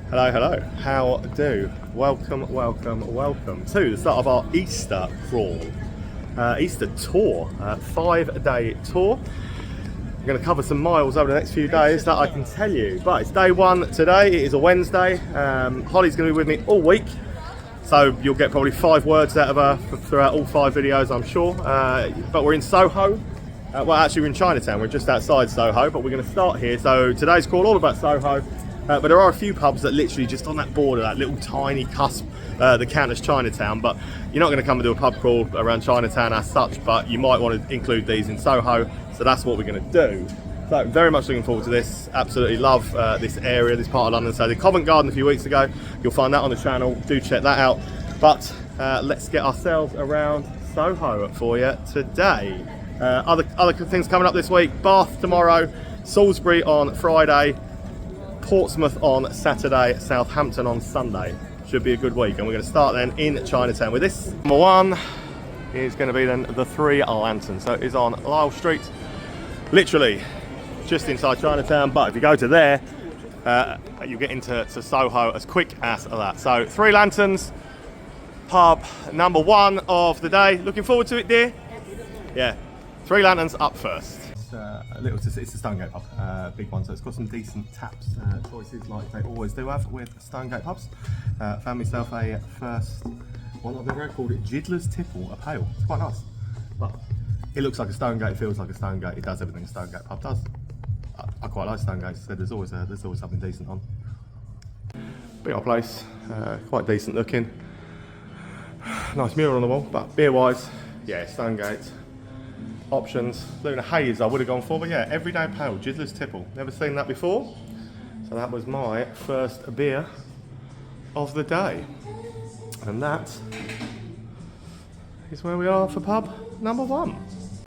Hello, hello. How do? Welcome to the start of our Easter crawl, Easter tour, 5-day tour. We're going to cover some miles over the next few days, that I can tell you. But it's day one today. It is a Wednesday. Holly's going to be with me all week, so you'll get probably 5 words out of her throughout all 5 videos, I'm sure. But we're in Soho. Well, actually, we're in Chinatown. We're just outside Soho, but we're going to start here. So today's call all about Soho. But there are a few pubs that literally just on that border, that little tiny cusp, that count as Chinatown. But you're not going to come and do a pub crawl around Chinatown as such, but you might want to include these in Soho. So that's what we're going to do. So very much looking forward to this. Absolutely love this area, this part of London. So I did Covent Garden a few weeks ago. You'll find that on the channel. Do check that out. But let's get ourselves around Soho for you today. Other things coming up this week: Bath tomorrow, Salisbury on Friday, Portsmouth on Saturday, Southampton on Sunday. Should be a good week, and we're going to start then in Chinatown with this. Number one is going to be then the Three Lanterns. So it is on Lisle Street, literally just inside Chinatown. But if you go to there, you get into Soho as quick as that. So Three Lanterns, pub number one of the day. Looking forward to it, dear? Yeah, Three Lanterns up first. It's a Stonegate pub, big one, so it's got some decent taps choices like they always do have with Stonegate pubs. Found myself a first one I've ever called it Jiddler's Tipple, a pale. It's quite nice, but it looks like a Stonegate, it feels like a Stonegate, it does everything a Stonegate pub does. I quite like Stonegate, so there's always something decent on. Big old place, quite decent looking. Nice mural on the wall, but beer wise, yeah, Stonegate. Options, Luna Haze I would have gone for, but yeah, everyday pale, Jiddler's Tipple. Never seen that before. So that was my first beer of the day. And that is where we are for pub number one.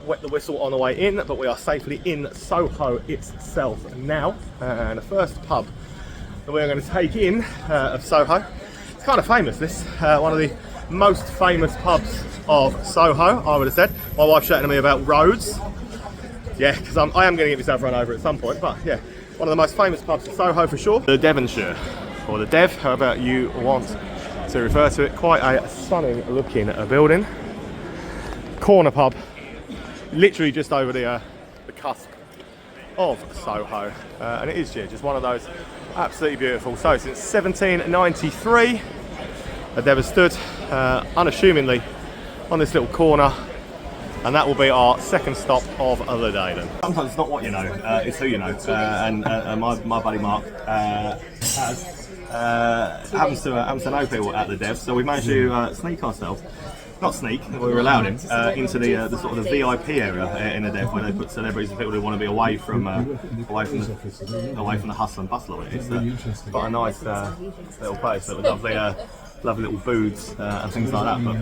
Wet the whistle on the way in, but we are safely in Soho itself now. And the first pub that we're going to take in of Soho, it's kind of famous, this. One of the most famous pubs of Soho, I would have said. My wife's shouting at me about roads. Yeah, because I am going to get myself run over at some point, but yeah, one of the most famous pubs of Soho for sure. The Devonshire, or the Dev, however you want to refer to it. Quite a stunning looking building. Corner pub, literally just over the cusp of Soho. And it is just one of those absolutely beautiful. So since 1793, the Dev has stood unassumingly on this little corner, and that will be our second stop of the day then. Sometimes it's not what you know, it's who you know, and my buddy Mark happens to know people at the Dev, so we managed to sneak ourselves, not sneak, we were allowed him, into the sort of the VIP area in the Dev, where they put celebrities and people who want to be away from the hustle and bustle of it. It's quite a nice little place, lovely little booths and things like that, but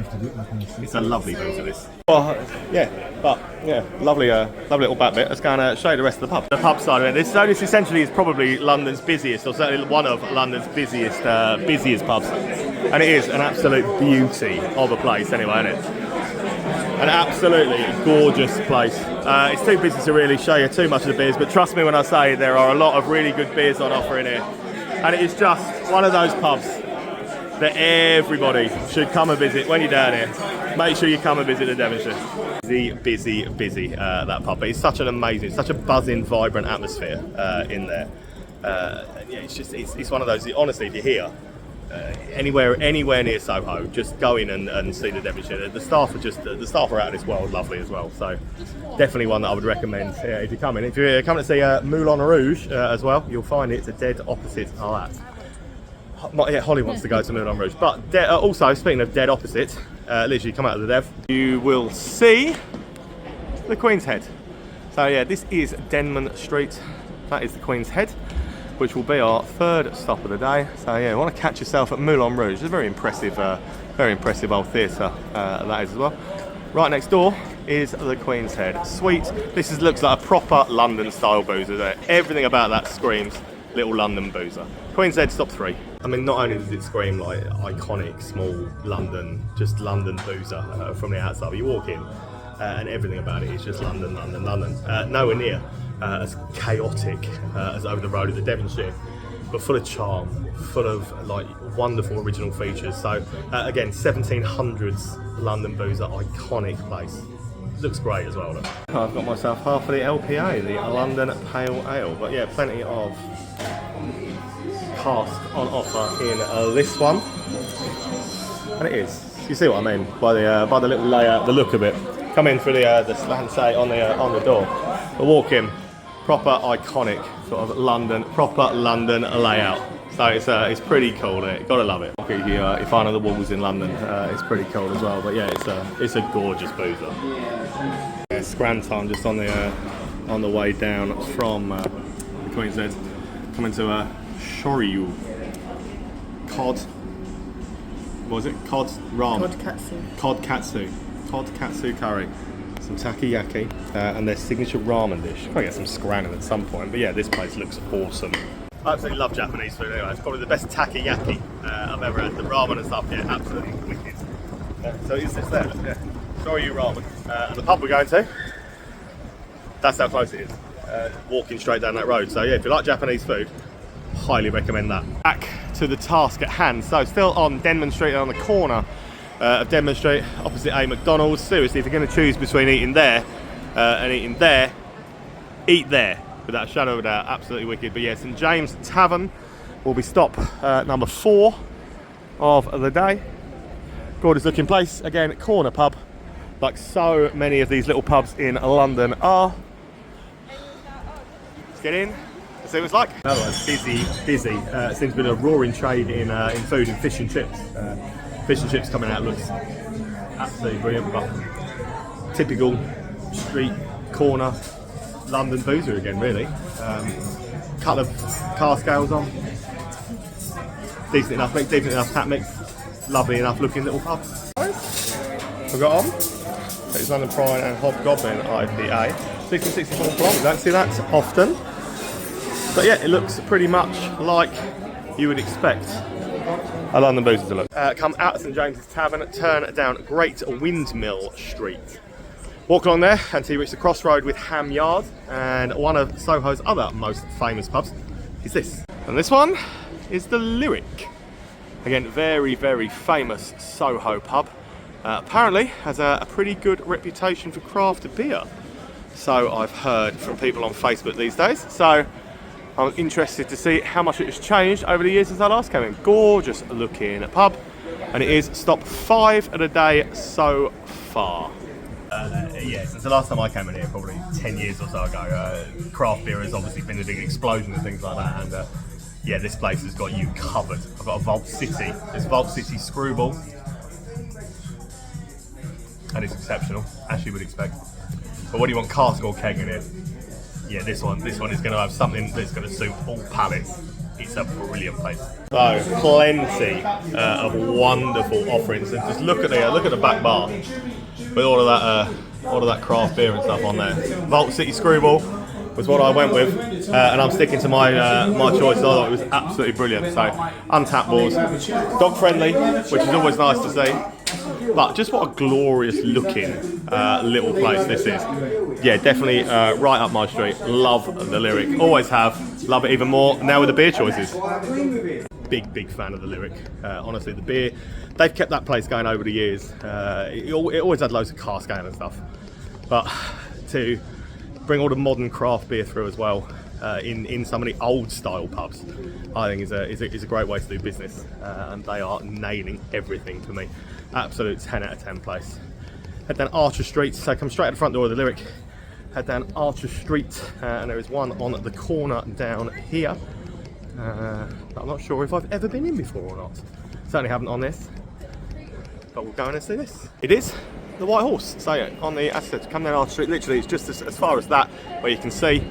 it's a lovely booth of this. Well, lovely little back bit. Let's go and show you the rest of the pub. The pub side of it. This essentially is probably London's busiest, or certainly one of London's busiest pubs, and it is an absolute beauty of a place anyway, isn't it? An absolutely gorgeous place. It's too busy to really show you too much of the beers, but trust me when I say there are a lot of really good beers on offer in here, and it is just one of those pubs that everybody should come and visit when you're down here. Make sure you come and visit the Devonshire. Busy, that pub. But it's such a buzzing, vibrant atmosphere in there. It's one of those, honestly, if you're here, anywhere near Soho, just go in and see the Devonshire. The staff are out of this world lovely as well. So definitely one that I would recommend if you're coming. If you're coming to see Moulin Rouge as well, you'll find it's a dead opposite of that. Not yet, Holly wants to go to Moulin Rouge, but also, speaking of dead opposite, literally come out of the Dev, you will see the Queen's Head. So yeah, this is Denman Street, that is the Queen's Head, which will be our third stop of the day. So yeah, you want to catch yourself at Moulin Rouge. It's a very impressive old theatre that is as well. Right next door is the Queen's Head. Sweet, looks like a proper London style boozer. Everything about that screams little London boozer. Queen's Head, stop 3. I mean, not only does it scream like iconic, small London, just London boozer from the outside, but you walk in and everything about it is just London. Nowhere near as chaotic as over the road at the Devonshire. but full of charm, full of like wonderful original features. So again, 1700s London boozer, iconic place. Looks great as well. Look. I've got myself half of the LPA, the London Pale Ale, but yeah, plenty of cask on offer in this one, and it is. You see what I mean by the little layout, the look of it. Come in through the slant on the door, but walk in, proper iconic sort of London, proper London layout. So it's pretty cool. Gotta love it. If you find on the walls in London, it's pretty cool as well. But yeah, it's a gorgeous boozer. Yeah, Scranton just on the way down from the Queen's Head, coming to Shoryu cod. What was it? Cod ramen. Cod katsu curry. Some takoyaki and their signature ramen dish. I'll get some scranton at some point. But yeah, this place looks awesome. I absolutely love Japanese food anyway. It's probably the best takoyaki I've ever had. The ramen and stuff, yeah, absolutely wicked. So it's there, yeah. Shoryu ramen. And the pub we're going to, that's how close it is. Walking straight down that road. So yeah, if you like Japanese food, highly recommend that. Back to the task at hand. So still on Denman Street, on the corner of Denman Street, opposite a McDonald's. Seriously, if you're going to choose between eating there and eating there, eat there. Without a shadow of a doubt, absolutely wicked. But yeah, St James Tavern will be stop number 4 of the day. Gorgeous looking place. Again, corner pub, like so many of these little pubs in London are. Let's get in. See what it's like. Otherwise, busy. Seems to be a roaring trade in food and fish and chips. Fish and chips coming out looks absolutely brilliant. But typical street corner London boozer again, really. Couple of car scales on. Decent enough tap mix. Lovely enough looking little pub. We got on. It's London Pride and Hobgoblin IPA. 1664 kilometers. We don't see that often. But yeah, it looks pretty much like you would expect a London boozer to look. Come out of St James's Tavern, turn down Great Windmill Street. Walk along there until you reach the crossroad with Ham Yard, and one of Soho's other most famous pubs is this. And this one is the Lyric. Again, very, very famous Soho pub. Apparently has a pretty good reputation for craft beer. So I've heard from people on Facebook these days. So I'm interested to see how much it has changed over the years since I last came in. Gorgeous looking pub, and it is stop 5 of the day so far. Yeah, since the last time I came in here, probably 10 years or so ago, craft beer has obviously been a big explosion and things like that, and yeah, this place has got you covered. I've got a Vault City, this Vault City Screwball, and it's exceptional, as you would expect. But what do you want, cask or keg in here? Yeah, this one is going to have something that's going to suit all palates. It's a brilliant place. So plenty of wonderful offerings, and just look at the back bar with all of that craft beer and stuff on there. Vault City Screwball was what I went with, and I'm sticking to my choice. I thought it was absolutely brilliant. So untapped balls, dog friendly, which is always nice to see. But just what a glorious looking little place this is. Yeah, definitely right up my street. Love the Lyric. Always have. Love it even more now with the beer choices. Big fan of the Lyric. Honestly, the beer, they've kept that place going over the years. It always had loads of cask ale and stuff. But to bring all the modern craft beer through as well in some of the old style pubs, I think is a great way to do business, and they are nailing everything for me. Absolute 10 out of 10 place. Head down Archer Street, so come straight at the front door of the Lyric, head down Archer Street, and there is one on the corner down here. I'm not sure if I've ever been in before or not. Certainly haven't on this, but we'll go in and see this. It is the White Horse. So yeah, on the, as I said, come down Archer Street, literally it's just as far as that, where you can see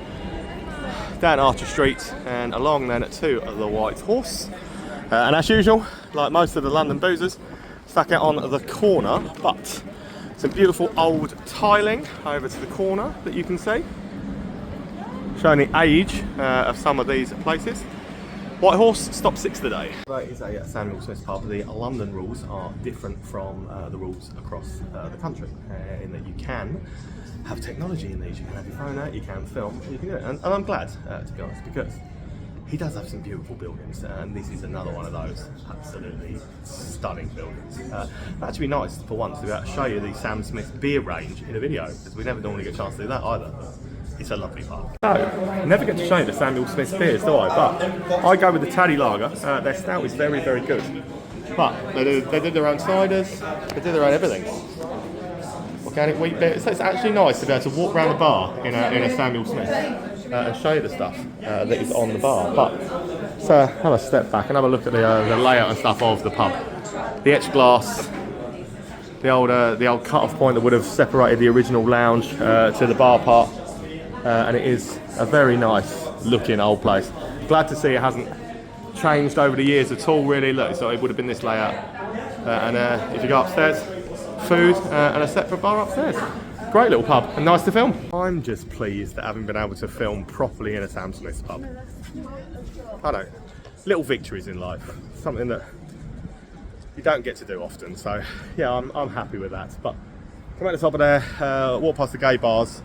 down Archer Street and along then to the White Horse. And as usual, like most of the London boozers, stuck out on the corner, but some beautiful old tiling over to the corner that you can see, showing the age of some of these places. White Horse, stop 6 today. That is a Samuel Smith pub. The London rules are different from the rules across the country, in that you can have technology in these. You can have your phone out, you can film, you can do it. And I'm glad, to be honest, because he does have some beautiful buildings, and this is another one of those absolutely stunning buildings. It'd actually be nice for once to be able to show you the Sam Smith beer range in a video, because we never normally get a chance to do that either. It's a lovely pub. So, never get to show you the Samuel Smith beers, do I? But I go with the Taddy Lager. Their stout is very, very good. But they do their own ciders, they do their own everything. Organic wheat beer. So it's actually nice to be able to walk around the bar in a Samuel Smith and show you the stuff that is on the bar. But so have a step back and have a look at the layout and stuff of the pub. The etched glass, the old cut-off point that would have separated the original lounge to the bar part. And it is a very nice looking old place. Glad to see it hasn't changed over the years at all, really. Look, so it would have been this layout. And if you go upstairs, food and a separate bar upstairs. Great little pub and nice to film. I'm just pleased that having been able to film properly in a Sam Smith's pub. I know, little victories in life, something that you don't get to do often. So yeah, I'm happy with that. But come at the top of there, walk past the gay bars,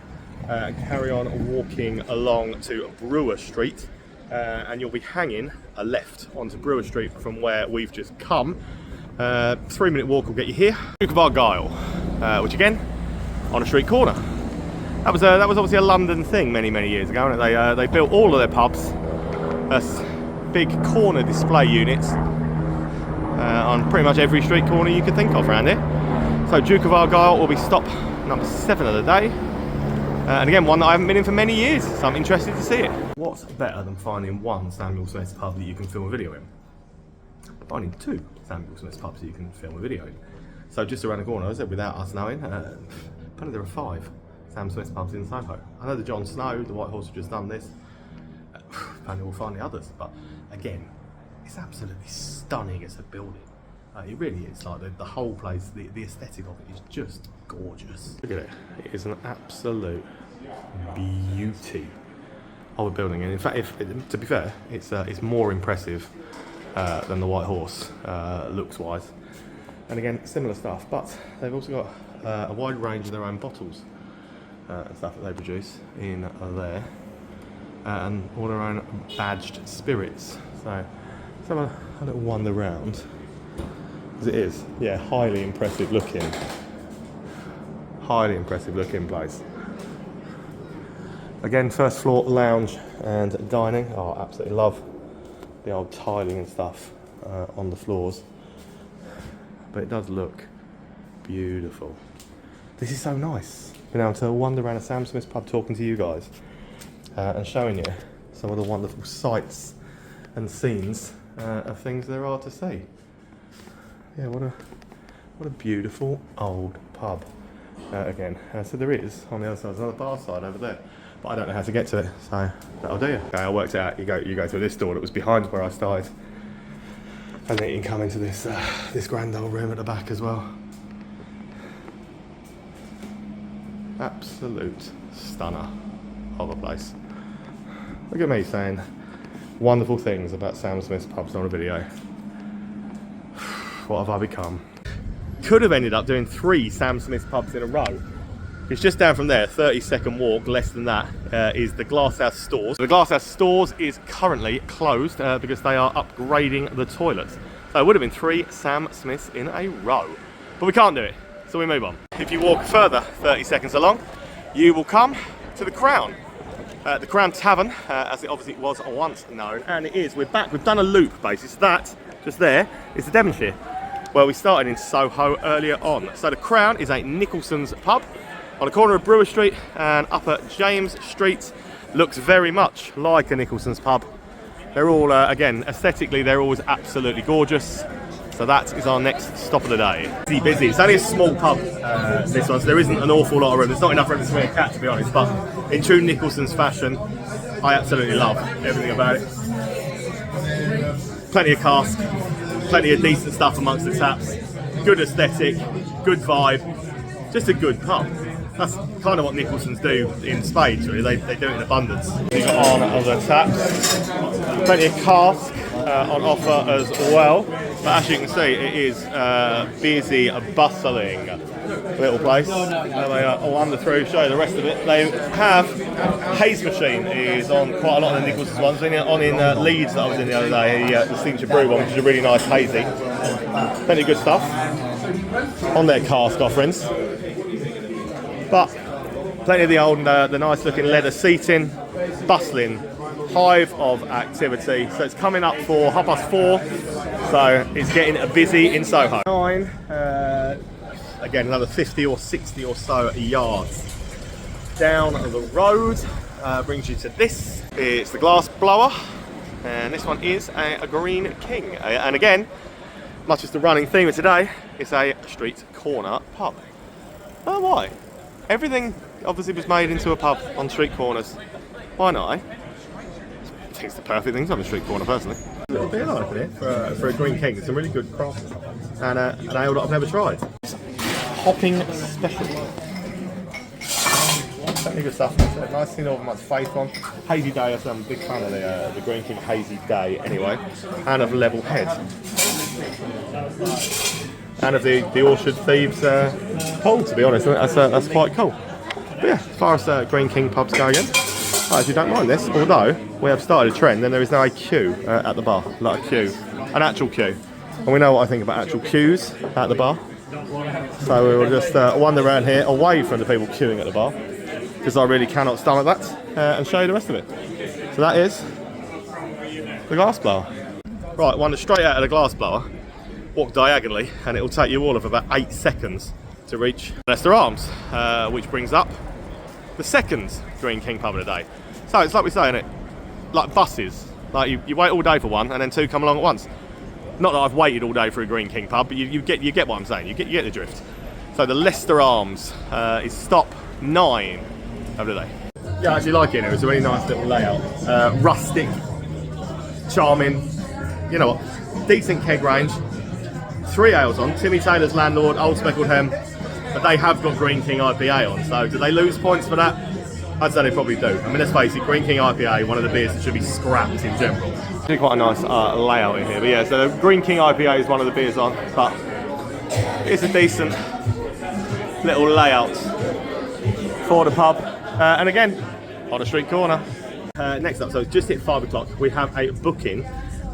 and carry on walking along to Brewer Street, and you'll be hanging a left onto Brewer Street from where we've just come. 3-minute walk will get you here. Duke of Argyll, which again, on a street corner. That was obviously a London thing many years ago, and they built all of their pubs as big corner display units on pretty much every street corner you could think of around here. So Duke of Argyll will be stop number 7 of the day. And again, one that I haven't been in for many years, so I'm interested to see it. What's better than finding one Samuel Smith's pub that you can film a video in? Finding 2 Samuel Smith's pubs that you can film a video in. So just around the corner, as I said, without us knowing, apparently there are 5 Sam Smith's pubs in Soho. I know the Jon Snow, the White Horse have just done this. Apparently we'll find the others, but again, it's absolutely stunning as a building. It really is, like the whole place, the aesthetic of it is just gorgeous. Look at it, it is an absolute beauty of a building, and in fact, to be fair, it's more impressive than the White Horse, looks-wise. And again, similar stuff, but they've also got a wide range of their own bottles and stuff that they produce in there, and all their own badged spirits. So let's have a little wander round. As it is, yeah, highly impressive looking place. Again, first floor lounge and dining. Oh, absolutely love the old tiling and stuff on the floors, but it does look beautiful. This is so nice, being able to wander around a Sam Smith's pub talking to you guys and showing you some of the wonderful sights and scenes of things there are to see. Yeah, what a beautiful old pub. Again, so there is on the other side, there's another bar side over there, but I don't know how to get to it, so that'll do you. Okay, I worked it out. You go through this door that was behind where I started, and then you can come into this this grand old room at the back as well. Absolute stunner of a place. Look at me saying wonderful things about Sam Smith's pubs on a video. What have I become? Could have ended up doing 3 Sam Smith's pubs in a row. It's just down from there, 30-second walk, less than that, is the Glasshouse Stores. The Glasshouse Stores is currently closed because they are upgrading the toilets. So it would have been 3 Sam Smiths in a row. But we can't do it, so we move on. If you walk further 30 seconds along, you will come to the Crown. The Crown Tavern, as it obviously was once known, and it is. We're back, we've done a loop basis. That, just there, is the Devonshire, where we started in Soho earlier on. So the Crown is a Nicholson's pub on the corner of Brewer Street and Upper James Street. Looks very much like a Nicholson's pub. They're all, again, aesthetically, they're always absolutely gorgeous. So that is our next stop of the day. Busy. It's only a small pub, this one, so there isn't an awful lot of room. There's not enough room to swing a cat, to be honest, but in true Nicholson's fashion, I absolutely love everything about it. Plenty of cask, plenty of decent stuff amongst the taps, good aesthetic, good vibe, just a good pub. That's kind of what Nicholson's do in spades, really. They do it in abundance. We've got on the taps, plenty of cask on offer as well. But as you can see, it is busy, bustling little place. And they are all under through, show you the rest of it. They have haze machine is on quite a lot of the Nicholson ones. On in Leeds that I was in the other day, the Signature Brew one, which is a really nice hazy. Plenty of good stuff on their cask offerings. But plenty of the old, the nice looking leather seating, bustling hive of activity. So it's coming up for 4:30, so it's getting busy in Soho. Again, another 50 or 60 or so yards down the road brings you to this. It's the Glass Blower, and this one is a Green King. And again, much as the running theme of today, it's a street corner pub. Oh, why? Everything obviously was made into a pub on street corners. Why not, eh? I think it's the perfect thing to have a street corner, personally. A little beer open here for a Green King. It's a really good craft and an ale that I've never tried. Whopping special. Certainly good stuff. Nice thing over much faith on. Hazy Day, I'm a big fan of the Green King Hazy Day anyway. And of Level Head. And of the Orchard Thieves poll, to be honest. That's quite cool. But yeah, as far as Green King pubs go again, I actually don't mind this, although we have started a trend and there is now a queue at the bar. Like a queue, an actual queue. And we know what I think about actual queues at the bar. So we will just wander around here away from the people queuing at the bar, because I really cannot stomach that, and show you the rest of it. So that is the Glass Blower. Right, wander straight out of the Glass Blower, walk diagonally, and it will take you all of about 8 seconds to reach Leicester Arms, which brings up the second Green King pub of the day. So it's like we say, isn't it? Like buses. Like you wait all day for one, and then two come along at once. Not that I've waited all day for a Green King pub, but you get what I'm saying. You get the drift. So the Leicester Arms is stop 9 of the day. Yeah, I actually like it. It was a really nice little layout. Rustic, charming. You know what? Decent keg range. 3 ales on. Timmy Taylor's Landlord, Old Speckled Hem. But they have got Green King IPA on, so do they lose points for that? I'd say they probably do. I mean, let's face it, Green King IPA, one of the beers that should be scrapped in general. It's quite a nice layout in here, but yeah, so the Green King IPA is one of the beers on, but it's a decent little layout for the pub. And again, on a street corner. Next up, so it's just hit 5 o'clock, we have a booking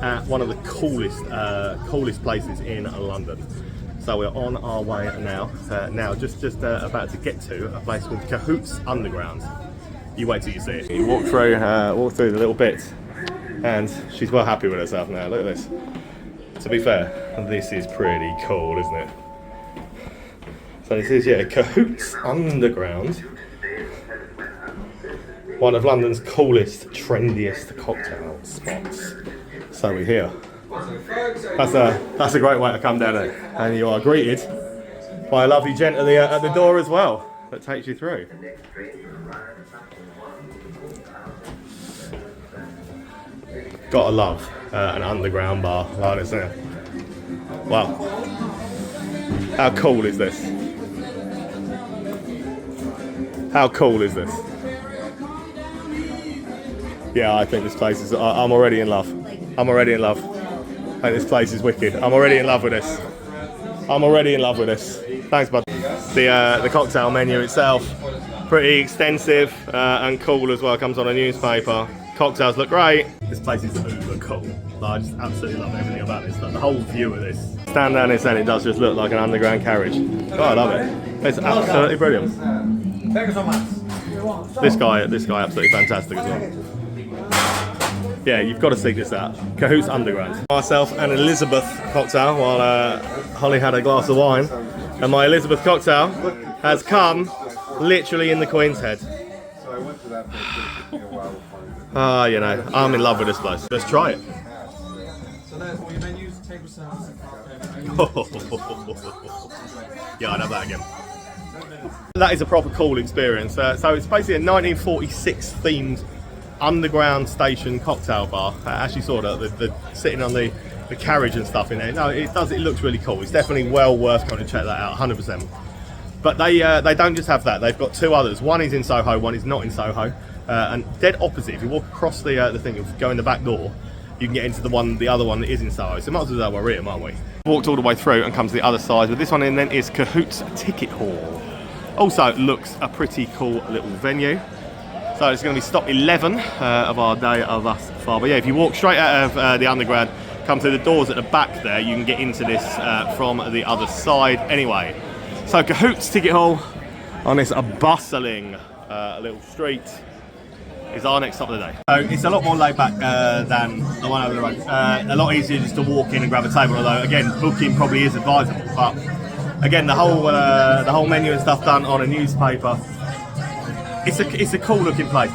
at one of the coolest places in London. So we're on our way now. Just about to get to a place called Cahoots Underground. You wait till you see it. You walk through the little bit, and she's well happy with herself now. Look at this. To be fair, this is pretty cool, isn't it? So this is Cahoots Underground, one of London's coolest, trendiest cocktail spots. So we're here. That's a great way to come down there, and you are greeted by a lovely gent at the door as well that takes you through. Gotta love an underground bar like this, isn't it? Wow, how cool is this? How cool is this? Yeah, I think this place is. I'm already in love. I'm already in love. I think this place is wicked. I'm already in love with this. I'm already in love with this. Thanks, bud. The cocktail menu itself, pretty extensive and cool as well. Comes on a newspaper. Cocktails look great. This place is super cool. I just absolutely love everything about this. Like the whole view of this. Stand down this end, it does just look like an underground carriage. Oh, I love it. It's absolutely brilliant. Thank you so much. This guy absolutely fantastic as well. Yeah, you've got to seek this out. Cahoots Underground. Myself an Elizabeth cocktail while Holly had a glass of wine. And my Elizabeth cocktail has come literally in the Queen's head. Ah, you know, I'm in love with this place. Let's try it. So there's all your menus, table service. Yeah, I'd have that again. That is a proper cool experience. So it's basically a 1946 themed underground station cocktail bar. I actually saw the sitting on the carriage and stuff in there. No, it looks really cool. It's definitely well worth going to check that out, 100%. But they don't just have that. They've got 2 others. One is in Soho, one is not in Soho. And dead opposite, if you walk across the thing, go in the back door, you can get into the other one that is in Soho. So might as well while we're here, aren't we? Walked all the way through and come to the other side. But this one in then is Cahoots Ticket Hall. Also looks a pretty cool little venue. So it's going to be stop 11 of our day of us far. But yeah, if you walk straight out of the underground, come through the doors at the back there, you can get into this from the other side anyway. So Cahoots Ticket Hall on this bustling little street is our next stop of the day. So it's a lot more laid back than the one over the road. A lot easier just to walk in and grab a table, although again, booking probably is advisable. But again, the whole menu and stuff done on a newspaper. It's a cool looking place.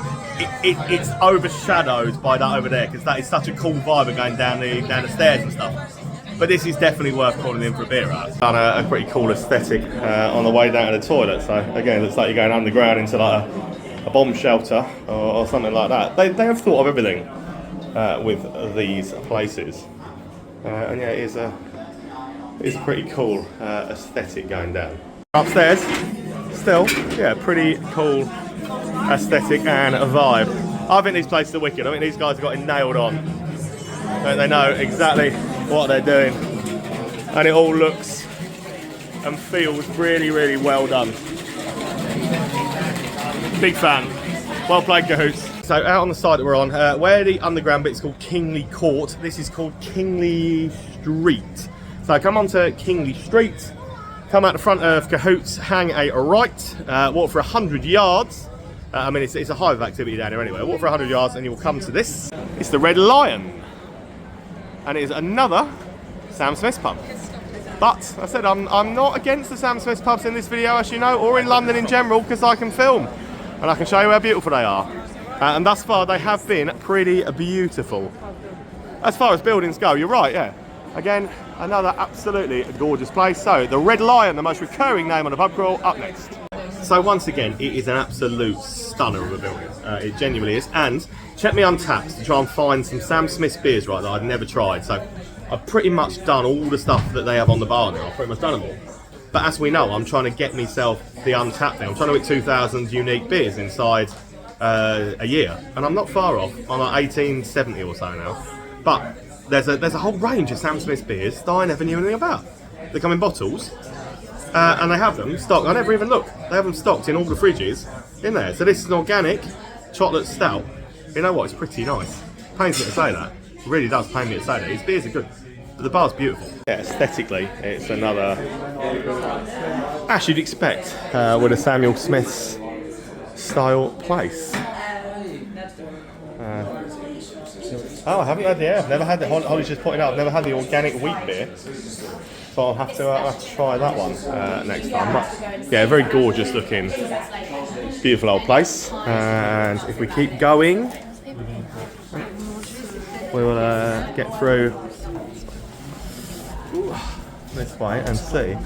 It's overshadowed by that over there because that is such a cool vibe of going down the stairs and stuff. But this is definitely worth calling in for a beer at. Done a pretty cool aesthetic on the way down to the toilet. So again, it looks like you're going underground into like a bomb shelter or something like that. They have thought of everything with these places. And yeah, it is a pretty cool aesthetic going down. Upstairs, still, yeah, pretty cool aesthetic and a vibe. I think these places are wicked. I think these guys have got it nailed on. They know exactly what they're doing, and it all looks and feels really, really well done. Big fan. Well played, Cahoots. So out on the side that we're on, where the underground bit's called Kingly Court, this is called Kingly Street. So come onto Kingly Street, come out the front of Cahoots, hang a right, walk for 100 yards. I mean, it's a hive of activity down here anyway. Walk for 100 yards and you will come to this. It's the Red Lion. And it is another Sam Smith's pub. But, I said, I'm not against the Sam Smith's pubs in this video, as you know, or in London in general, because I can film. And I can show you how beautiful they are. And thus far, they have been pretty beautiful. As far as buildings go, you're right, yeah. Again, another absolutely gorgeous place. So, the Red Lion, the most recurring name on the pub crawl, up next. So once again, it is an absolute stunner of a building. It genuinely is. And check me Untapped to try and find some Sam Smith's beers, right, that I'd never tried. So I've pretty much done all the stuff that they have on the bar now. I've pretty much done them all. But as we know, I'm trying to get myself the Untapped thing. I'm trying to hit 2,000 unique beers inside a year. And I'm not far off. I'm like 1870 or so now. But there's a whole range of Sam Smith's beers that I never knew anything about. They come in bottles. And they have them stocked. I never even looked. They have them stocked in all the fridges in there. So this is an organic chocolate stout. You know what? It's pretty nice. Pains me to say that. It really does pain me to say that. These beers are good. But the bar's beautiful. Yeah, aesthetically, it's another, as you'd expect, with a Samuel Smith's style place. Oh, I haven't had the air. I've never had the. Holly's just pointing out. I've never had the organic wheat beer. So I'll have to try that one next time. But yeah, very gorgeous looking, beautiful old place. And if we keep going, we will get through this way and see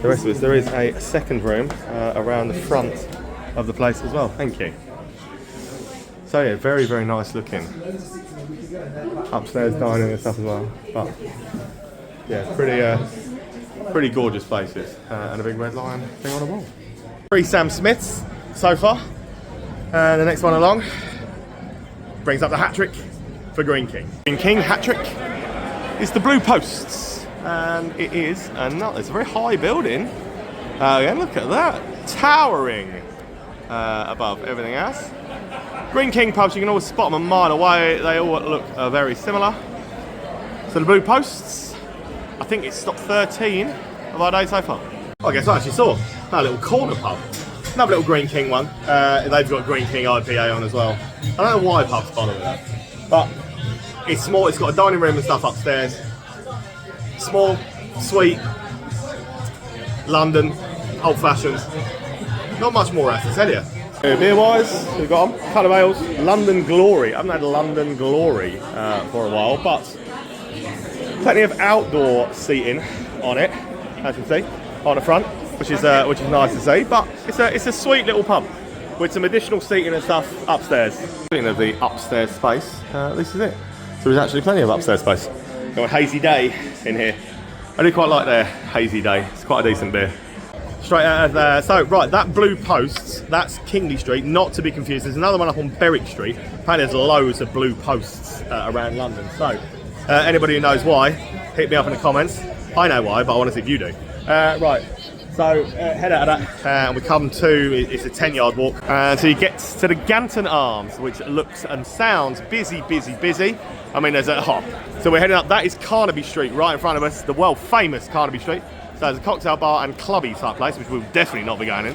the rest of it. There is a second room around the front of the place as well. Thank you. So yeah, very, very nice looking. Upstairs dining and stuff as well. But yeah, pretty gorgeous places, and a big red lion thing on the wall. 3 Sam Smiths so far, and the next one along brings up the hat trick for Green King. Green King hat trick is the Blue Posts, and it is it's a very high building. Again, look at that, towering above everything else. Green King pubs, you can always spot them a mile away. They all look very similar. So the Blue Posts, I think it's stop 13 of our day so far. I guess I actually saw that little corner pub. Another little Green King one. They've got Green King IPA on as well. I don't know why pubs bother with that. But it's small, it's got a dining room and stuff upstairs. Small, sweet, London, old fashioned. Not much more else to tell you. Beer wise, we've got a couple of ales. London Glory. I haven't had London Glory for a while, but plenty of outdoor seating on it, as you can see, on the front, which is nice to see. But it's a sweet little pub with some additional seating and stuff upstairs. Speaking of the upstairs space, this is it. So there's actually plenty of upstairs space. Got a hazy day in here. I do quite like their hazy day. It's quite a decent beer. Straight out of there. So right, that Blue Posts, that's Kingly Street, not to be confused. There's another one up on Berwick Street. Apparently there's loads of Blue Posts around London. So anybody who knows why, hit me up in the comments. I know why, but I want to see if you do. Right, so head out of that, and we come to, it's a 10-yard walk, so you get to the Ganton Arms, which looks and sounds busy. I mean, there's a hop. So we're heading up, that is Carnaby Street, right in front of us, the world-famous Carnaby Street. So there's a cocktail bar and clubby type place, which we'll definitely not be going in.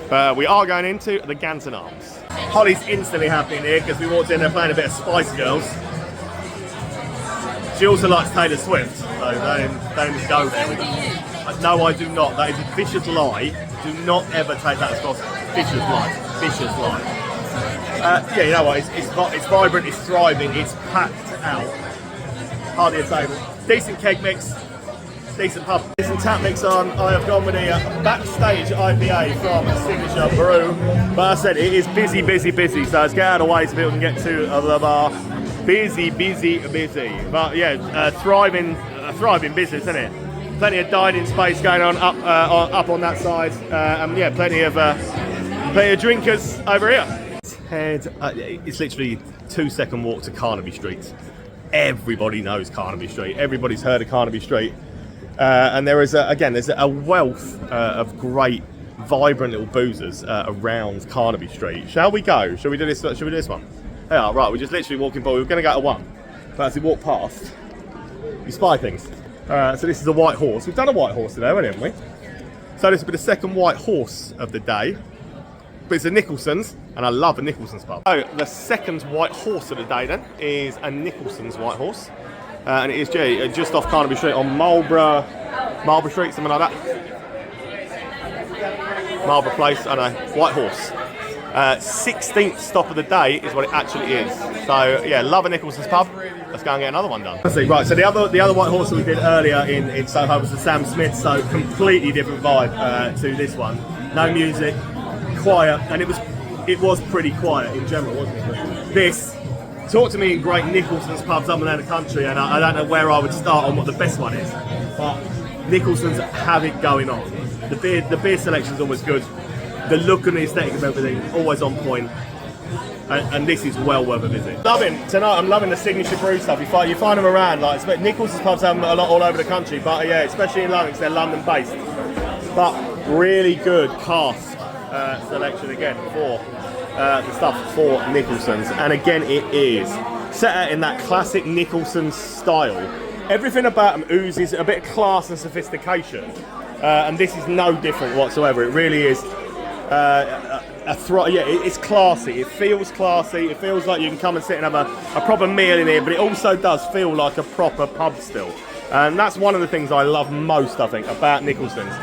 But we are going into the Ganton Arms. Holly's instantly happy in here because we walked in there playing a bit of Spice Girls. She also likes Taylor Swift, so don't go there with her. No, I do not. That is a vicious lie. Do not ever take that as gospel. Vicious lie. Yeah, you know what? It's vibrant. It's thriving. It's packed out. Hardly a table. Decent keg mix. Decent pub. Decent tap mix on. I have gone with a backstage IPA from Signature Brew. But as I said, it is busy. So let's get out of the way so people can get to the bar. Busy. But yeah, thriving business, isn't it? Plenty of dining space going on up on that side. And yeah, plenty of drinkers over here. It's literally 2-second walk to Carnaby Street. Everybody knows Carnaby Street. Everybody's heard of Carnaby Street. And there's a wealth of great, vibrant little boozers around Carnaby Street. Shall we go? Shall we do this one? Yeah, right. We're just literally walking by. We were going to go to one, but as we walk past, we spy things. So this is a white horse. We've done a white horse today, haven't we? So this will be the second white horse of the day. But it's a Nicholson's, and I love a Nicholson's pub. So the second white horse of the day then is a Nicholson's white horse. And it is just off Carnaby Street on Marlborough Street, something like that. Marlborough Place, I know, White Horse. 16th stop of the day is what it actually is. So yeah, love a Nicholson's pub. Let's go and get another one done. Right, so the other White Horse that we did earlier in Soho was the Sam Smith, so completely different vibe to this one. No music, quiet, and it was pretty quiet in general, wasn't it? This. Talk to me in great Nicholson's pubs up and down the country, and I don't know where I would start on what the best one is. But Nicholson's have it going on. The beer selection's always good. The look and the aesthetic of everything, always on point. And this is well worth a visit. Tonight I'm loving the Signature Brew stuff. You find them around, like Nicholson's pubs have them a lot all over the country, but yeah, especially in London because they're London based. But really good cask selection again for the stuff for Nicholson's, and again it is set out in that classic Nicholson style. Everything about them oozes a bit of class and sophistication, and this is no different whatsoever. It really is it's classy. It feels classy. It feels like you can come and sit and have a proper meal in here, but it also does feel like a proper pub still, and that's one of the things I love most, I think, about Nicholson's,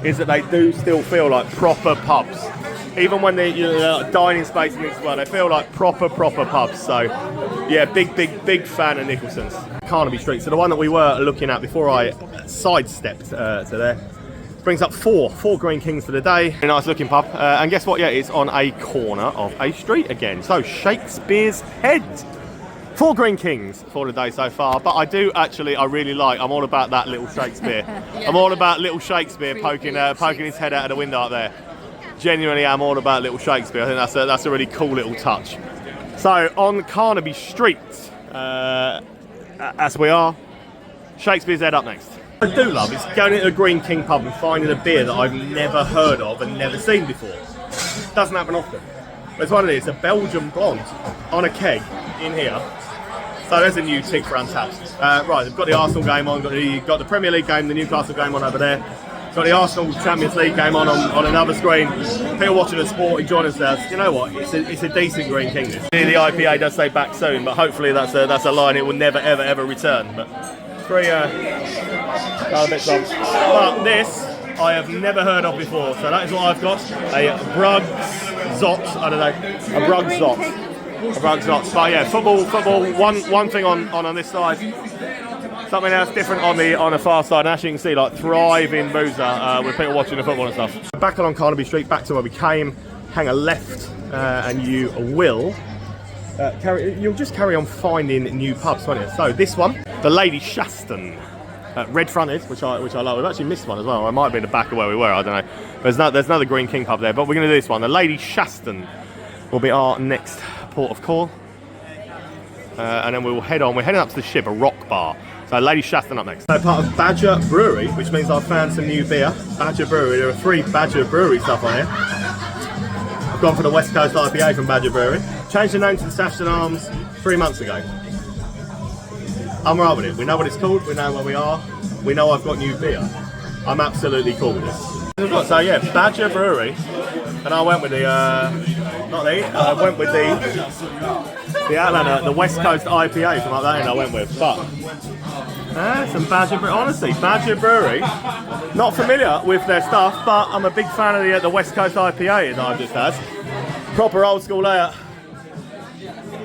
is that they do still feel like proper pubs. Even when they're dining space and things as well, they feel like proper pubs. So, yeah, big fan of Nicholson's. Carnaby Street, so the one that we were looking at before I sidestepped to there, brings up four Green Kings for the day. Very nice looking pub. And guess what? Yeah, it's on a corner of a street again. So, Shakespeare's Head. 4 Green Kings for the day so far, but I really like, I'm all about that little Shakespeare. I'm all about little Shakespeare poking his head out of the window up there. Genuinely am all about little Shakespeare. I think that's a really cool little touch. So on Carnaby Street, as we are, Shakespeare's Head up next. What I do love is going into a Green King pub and finding a beer that I've never heard of and never seen before. Doesn't happen often. But it's one of these, a Belgian blonde on a keg in here. So there's a new tick for Untapped. Right, we've got the Arsenal game on, got the Premier League game, the Newcastle game on over there. Got the Arsenal Champions League game on another screen. People watching the sport, enjoying themselves. You know what? It's a decent Green King. The IPA does say back soon, but hopefully that's a line it will never ever return. But 3 other bits on. But this I have never heard of before. So that is what I've got. A Brug's Zot. I don't know. A Brug's Zot. A Brug's Zot. But yeah, football. One thing on this side. Something else different on the far side, and as you can see, like thriving boozer with people watching the football and stuff. Back along Carnaby Street, back to where we came, hang a left, and you will you'll just carry on finding new pubs, won't you? So this one, the Lady Shaston, red fronted, which I like. We've actually missed one as well. I might be in the back of where we were. I don't know. There's another Green King pub there, but we're going to do this one. The Lady Shaston will be our next port of call, and then we will head on. We're heading up to the Ship, a rock bar. So Lady Shaston up next. So part of Badger Brewery, which means I've found some new beer. Badger Brewery, there are 3 Badger Brewery stuff on here. I've gone for the West Coast IPA from Badger Brewery. Changed the name to the Ganton Arms 3 months ago. I'm right with it. We know what it's called, we know where we are, we know I've got new beer. I'm absolutely cool with this. So yeah, Badger Brewery, and I went with the, I went with the Atlanta, the West Coast IPA, something like that, and I went with. But some Badger Brewery, honestly, Badger Brewery, not familiar with their stuff, but I'm a big fan of the West Coast IPA that I've just had. Proper old school layout.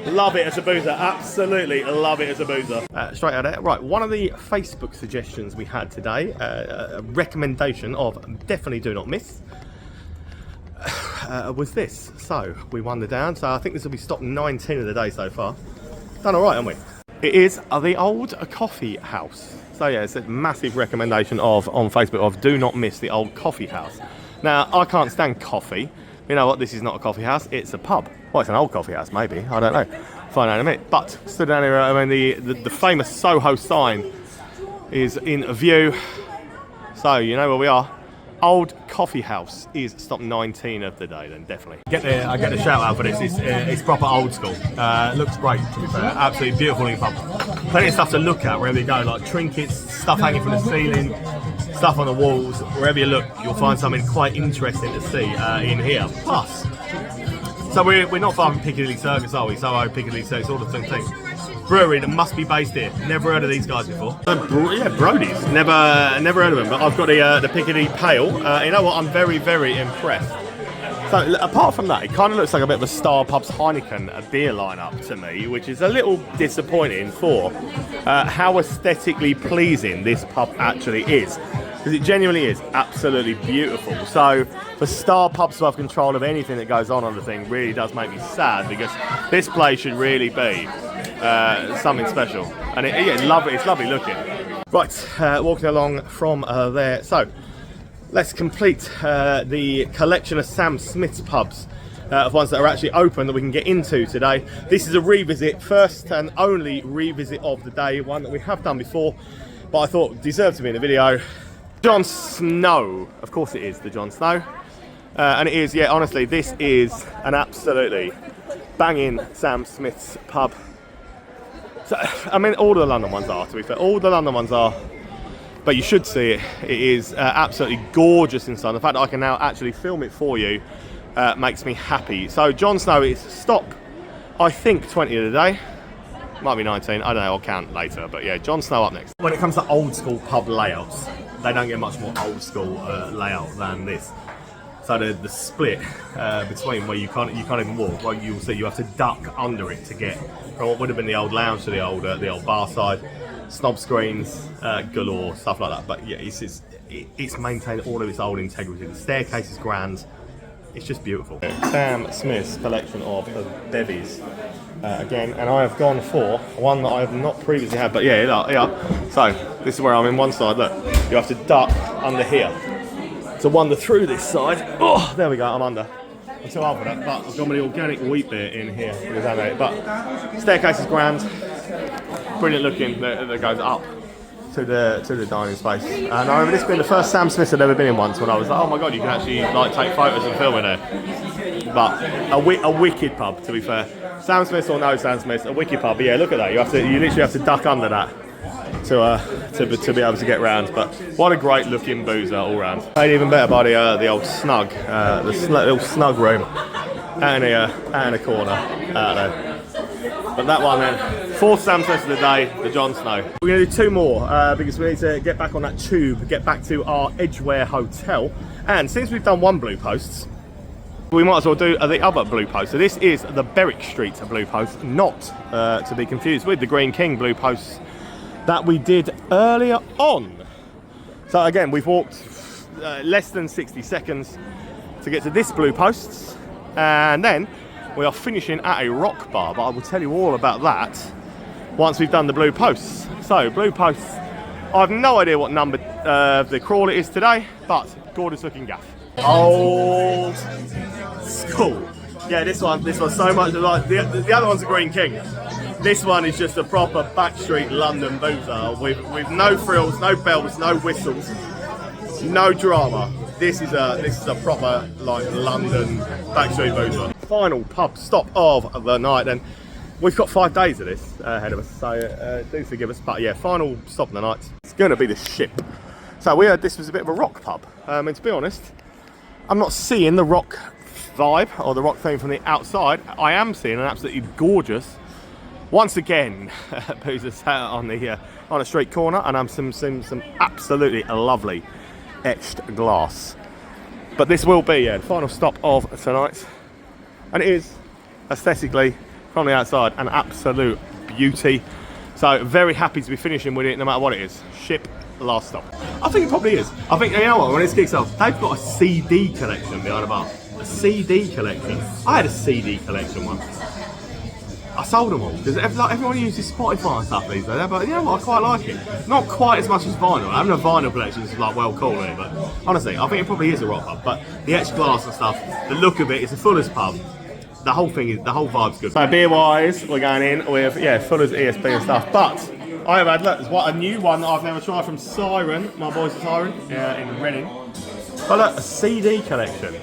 Love it as a boozer, absolutely love it as a boozer. Straight out of there. Right, one of the Facebook suggestions we had today, a recommendation of definitely do not miss, was this. So we wandered down, so I think this will be stop 19 of the day so far. Done all right, haven't we? It is the Old Coffee House. So yeah, it's a massive recommendation on Facebook of do not miss the Old Coffee House. Now, I can't stand coffee. You know what, this is not a coffee house, it's a pub. Well, it's an old coffee house, maybe, I don't know. Find out in a minute. But, stood down here, I mean, the famous Soho sign is in view. So, you know where we are. Old Coffee House is stop 19 of the day, then, definitely. I get the shout out for this, it's proper old school. Looks great, to be fair, absolutely beautiful in pub. Plenty of stuff to look at wherever you go, like trinkets, stuff hanging from the ceiling, stuff on the walls. Wherever you look, you'll find something quite interesting to see in here. Plus, so we're not far from Piccadilly Circus, are we? Soho, Piccadilly Circus, all the same thing. Brewery that must be based here. Never heard of these guys before. Yeah, Brody's. Never heard of them. But I've got the Piccadilly Pale. You know what? I'm very, very impressed. So apart from that, it kind of looks like a bit of a Star Pubs Heineken beer lineup to me, which is a little disappointing for how aesthetically pleasing this pub actually is. Because it genuinely is absolutely beautiful. So for Star Pubs to have control of anything that goes on the thing really does make me sad, because this place should really be something special. And it's lovely looking. Right, walking along from there. So let's complete the collection of Sam Smith's pubs, of ones that are actually open that we can get into today. This is a revisit, first and only revisit of the day, one that we have done before, but I thought deserved to be in the video. Jon Snow, of course it is the Jon Snow, and it is, yeah, honestly, this is an absolutely banging Sam Smith's pub. So, I mean, all the London ones are, to be fair, all the London ones are, but you should see it. It is absolutely gorgeous inside. The fact that I can now actually film it for you makes me happy. So Jon Snow is stop, I think, 20 of the day. Might be 19, I don't know, I'll count later. But yeah, Jon Snow up next. When it comes to old school pub layouts, they don't get much more old school layout than this. So the split between where you can't even walk, well, you'll see you have to duck under it to get from what would have been the old lounge to the old bar side. Snob screens galore, stuff like that. But yeah, it's maintained all of its old integrity. The staircase is grand. It's just beautiful. Sam Smith's collection of bevies again, and I have gone for one that I have not previously had. But yeah. So this is where I'm in one side. Look, you have to duck under here to wander through this side. Oh, there we go. I'm under. I'm too hard for that, but I've got my organic wheat beer in here. But staircase is grand. Brilliant looking that goes up to the dining space. And I remember this being the first Sam Smith I'd ever been in once, when I was like, oh my god, you can actually like take photos and film in there. But a wicked pub, to be fair. Sam Smith or no Sam Smith, a wicked pub. But yeah, look at that. You literally have to duck under that to be able to get round. But what a great looking boozer all round. Made even better by the old snug, little snug room out in a corner out there. But that one then, fourth Sam Smith of the day, the Jon Snow. We're going to do two more because we need to get back on that tube, get back to our Edgware Hotel. And since we've done one Blue Posts, we might as well do the other Blue Post. So this is the Berwick Street Blue Post, not to be confused with the Green King Blue Posts that we did earlier on. So again, we've walked less than 60 seconds to get to this Blue Posts, and then we are finishing at a rock bar, but I will tell you all about that once we've done the Blue Posts. So, Blue Posts, I have no idea what number the crawl it is today, but gorgeous looking gaff. Old school. Yeah, this one's so much like the other one's a Green King. This one is just a proper backstreet London boozer with no frills, no bells, no whistles, no drama. This is a proper like London backstreet boozer. Final pub stop of the night, and we've got 5 days of this ahead of us, so do forgive us. But yeah, final stop of the night. It's going to be the Ship. So we heard this was a bit of a rock pub, and to be honest, I'm not seeing the rock vibe or the rock theme from the outside. I am seeing an absolutely gorgeous, once again, boozer sat on a street corner, and I'm some absolutely lovely etched glass. But this will be the final stop of tonight, and it is aesthetically from the outside an absolute beauty. So very happy to be finishing with it, no matter what it is. Ship, last stop. I think it probably is. I think, you know what, when this kicks off, they've got a CD collection behind the bar. A CD collection. I had a CD collection once. I sold them all because everyone uses Spotify and stuff these days. But you know what, I quite like it. Not quite as much as vinyl. Having a vinyl collection is like well cool, really. But honestly, I think it probably is a rock pub. But the etched glass and stuff, the look of it, it's a Fuller's pub. The whole vibe's good. So beer wise, we're going in with Fuller's ESP and stuff. But I have had there's a new one that I've never tried from Siren, my boys at Siren in Reading. But look, a CD collection.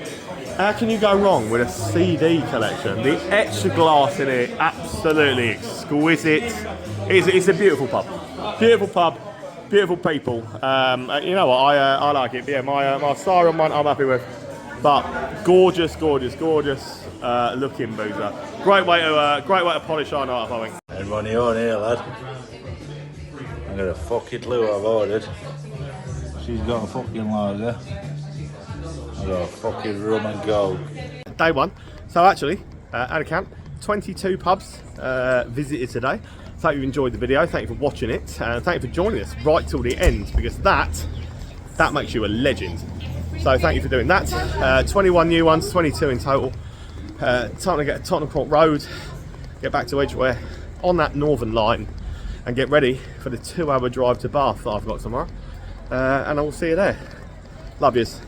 How can you go wrong with a CD collection? The etched glass in it, absolutely exquisite. It's a beautiful pub. Beautiful pub, beautiful people. You know what, I like it. Yeah, my Siren one I'm happy with. But gorgeous looking boozer. Great way to polish our night up, I think. Everybody on here, lad. I got a fucking Lou I've ordered. She's got a fucking lager. I got a fucking rum and gold. Day one. So actually, at a count, 22 pubs visited today. So hope you've enjoyed the video. Thank you for watching it. And thank you for joining us right till the end, because that makes you a legend. So thank you for doing that. 21 new ones, 22 in total. Time to get to Tottenham Court Road, get back to Edgware on that northern line, and get ready for the 2-hour drive to Bath that I've got tomorrow. And I will see you there. Love yous.